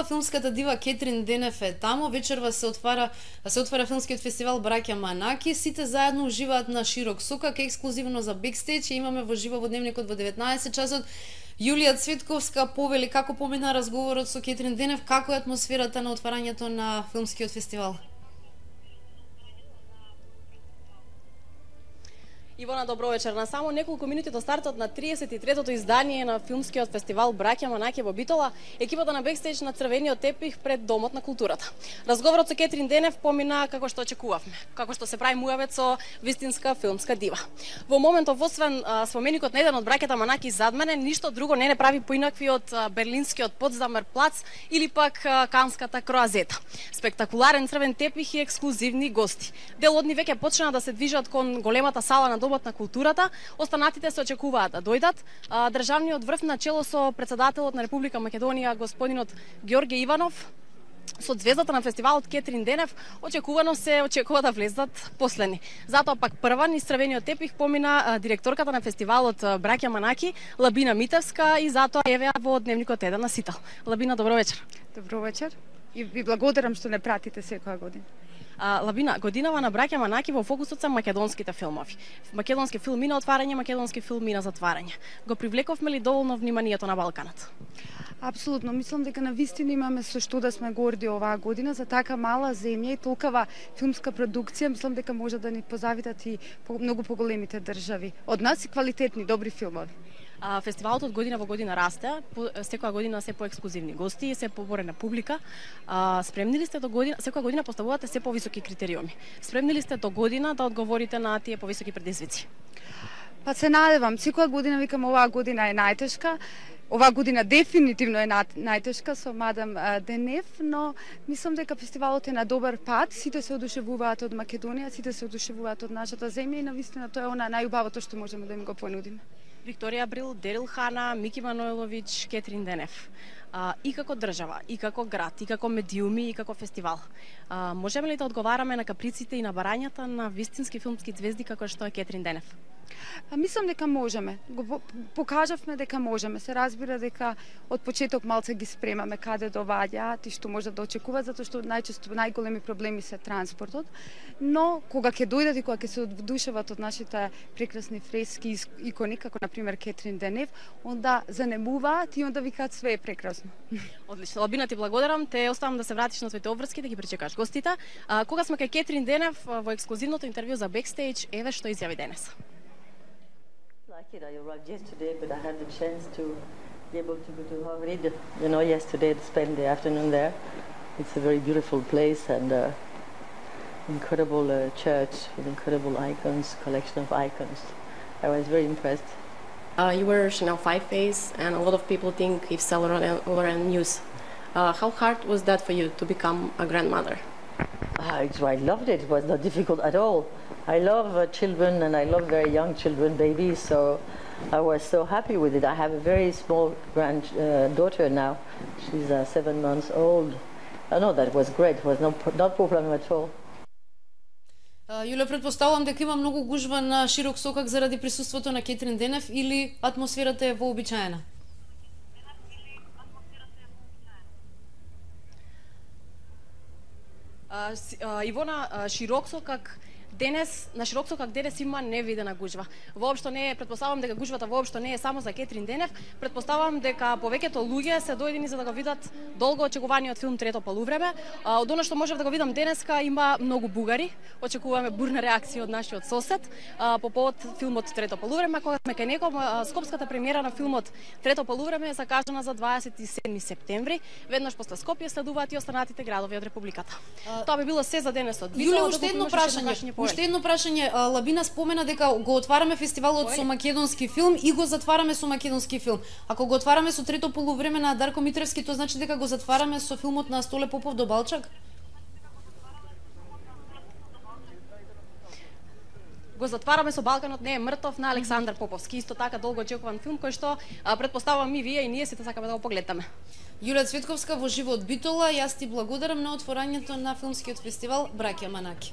Филмската дива Кетрин Денев е таму, вечерва се отвара филмскиот фестивал Браќа Манаки. Сите заедно уживаат на широк сокак, ексклузивно за бекстејдж. Имаме во живо во дневникот во 19 часот. Јулија Цветковска повели како помина разговорот со Кетрин Денев, како е атмосферата на отварањето на филмскиот фестивал. Ивана, добро вечер. На само неколку минути до стартот на 33-тото издание на филмскиот фестивал Браќа Манаки во Битола, екипата на бекстејдж на црвениот тепих пред Домот на културата. Разговорот со Кетрин Денев помина како што очекувавме, како што се прави муавет со вистинска филмска дива. Во моментов, освен споменикот на еден од браќата Манаки зад мене, ништо друго не прави поинакви од берлинскиот Потсдамер плац или пак канската Кроазета. Спектакуларен црвен тепих и ексклузивни гости. Дел од нив веќе почна да се движат кон големата сала на Домот на културата, останатите се очекуваат да дојдат. Државниот врв на чело со председателот на Република Македонија господинот Ѓорѓе Иванов со звездата на фестивалот Кетрин Денев очекувано се очекува да влезат последни. Затоа пак прва низ црвениот тепих помина директорката на фестивалот Браќа Манаки, Лабина Митевска, и затоа евеа во дневникот еден на Сител. Лабина, добро вечер. Добро вечер. И ви благодарам што не пратите секоја година. Лабина, годинава на Браќа Манаки во фокусот се македонските филмови. Македонски филми на отварање, македонски филми на затварање. Го привлековме ли доволно вниманието на Балканот? Апсолутно, мислам дека на вистина имаме со што да сме горди оваа година за така мала земја и толкава филмска продукција. Мислам дека може да ни позавидат и многу поголемите држави. Од нас и квалитетни, добри филмови. Фестивалот од година во година расте, секоја година се поексклузивни гости, се поборена публика. Спремни ли сте до година, секоја година поставувате се повисоки критериуми. Спремни ли сте до година да одговорите на тие повисоки предизвици? Па се надевам, секоја година викам оваа година е најтешка. Оваа година дефинитивно е најтешка со мадам Денев, но мислам дека фестивалот е на добар пат. Сите се одушевуваат од Македонија, сите се одушевуваат од нашата земја и навистина тоа е она најубавото што можеме да им го понудиме. Викторија Брил, Дерил Хана, Мики Манойловиќ, Кетрин Денев. И како држава, и како град, и како медиуми, и како фестивал. Можеме ли да одговараме на каприците и на барањата на вистински филмски звезди како што е Кетрин Денев? Мислам дека можеме. Го покажавме дека можеме. Се разбира дека од почеток малце ги спремаме каде доваѓаат и што може да очекуваат, затоа што најчесто најголеми проблеми се транспортот. Но кога ќе дојдат и кога ќе се оддушеват од нашите прекрасни фрески икони, како на пример Кетрин Денев, онда занемуваат и онда викаат све е прекрасно. Одлично. Лабина, ти благодарам. Те оставам да се вратиш на своите обврски, да ги пречекаш гостите. Кога сме кај Кетрин Денев во ексклузивното интервју за бекстејдж, еве што изјави денес. Lucky that I arrived yesterday, but I had the chance to be able to go to Havrid, yesterday to spend the afternoon there. It's a very beautiful place and incredible church with incredible icons, collection of icons. I was very impressed. You wear Chanel 5 Face, and a lot of people think Yves Saint Laurent News. How hard was that for you to become a grandmother? I loved it. It was not difficult at all. I love children and I love very young children, babies, so I was so happy with it. I have a very small daughter now. She's 7 months old. No, that was great. It was not problem at all. Јулија, предпоставувам дека има многу гужва на широк сокак заради присуството на Кетрин Денев или атмосферата е вообичаена? Ивона, широк сокак на широк сокак денес има невидена гужва. Воопшто не е, предпоставам дека гужвата воопшто не е само за Кетрин Денев, предпоставам дека повеќето луѓе се дојдени за да го видат долго очекуваниот филм Трето полувреме. Од она што можев да го видам денеска има многу бугари. Очекуваме бурна реакција од нашиот сосед по повод филмот Трето полувреме, кога сме кај него. Скопската премиера на филмот Трето полувреме е закажана за 27 септември. Веднаш после Скопје следуваат и останатите градови од републиката. Тоа би било се за денесот. Јулија, уште едно прашање. Лабина спомена дека го отвараме фестивалот со македонски филм и го затвараме со македонски филм. Ако го отвараме со Трето полувреме на Дарко Митревски, тоа значи дека го затвараме со филмот на Столе Попов до Балчак? Го затвараме со Балканот не е мртов на Александар Поповски. Исто така долго очекуван филм кој што претпоставувам и вие и ние сите сакаме да го погледаме. Јулија Цветковска во живо од Битола, јас ти благодарам на отворањето на филмскиот фестивал Браќа Манаки.